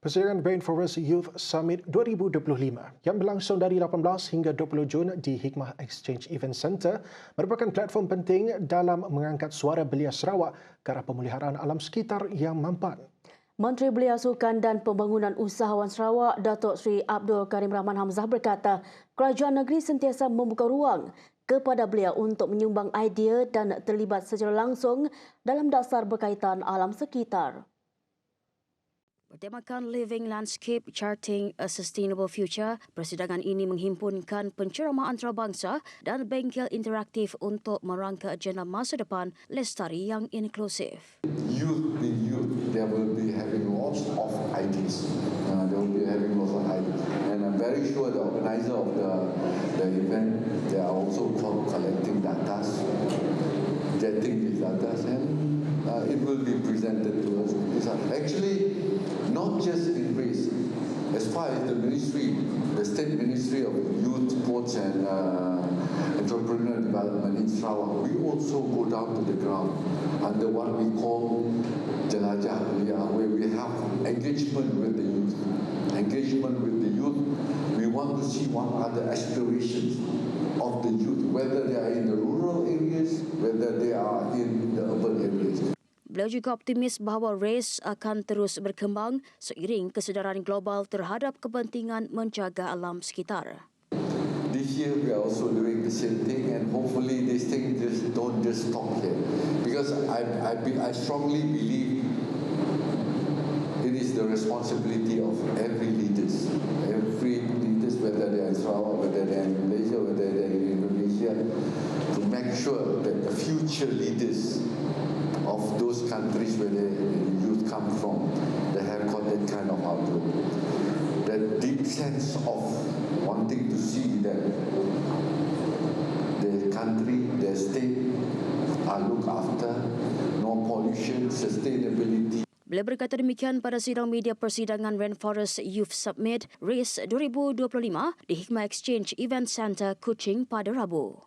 Persidangan Rainforest Youth Summit 2025 yang berlangsung dari 18 hingga 20 Jun di Hikmah Exchange Event Centre merupakan platform penting dalam mengangkat suara Belia Sarawak ke arah pemuliharaan alam sekitar yang mampan. Menteri Belia, Sukan dan Pembangunan Usahawan Sarawak, Dato Sri Abdul Karim Rahman Hamzah berkata, Kerajaan Negeri sentiasa membuka ruang kepada Beliau untuk menyumbang idea dan terlibat secara langsung dalam dasar berkaitan alam sekitar. Bertemakan Living Landscape Charting a Sustainable Future, persidangan ini menghimpunkan penceramah antarabangsa dan bengkel interaktif untuk merangka agenda masa depan lestari yang inklusif. Youth, they will be having lots of ideas. And I'm very sure the organizer of the event, they are also collecting data, getting these data, and it will be presented to us. Actually, not just in race. As far as the ministry, the State Ministry of Youth, Sports and Entrepreneurial Development in Sarawak, we also go down to the ground under what we call Kerajaan Belia, where we have engagement with the youth. Engagement with the youth, we want to see what are the aspirations of the youth, whether they are in the rural areas, whether they are in the urban areas. Beliau juga optimis bahawa race akan terus berkembang seiring kesedaran global terhadap kepentingan menjaga alam sekitar. This year we are also doing the same thing, and hopefully this thing don't just stop here, because I strongly believe it is the responsibility of every leaders, whether they are in Sarawak, whether they are in Malaysia, whether they are in Indonesia, to make sure that the future leaders of those countries where the youth come from, they have got that kind of outlook, that deep sense of wanting to see that their country, their state are looked after, no pollution, sustainability. Beliau berkata demikian pada sidang media Persidangan Rainforest Youth Summit RACE 2025 di Hikmah Exchange Event Centre, Kuching pada Rabu.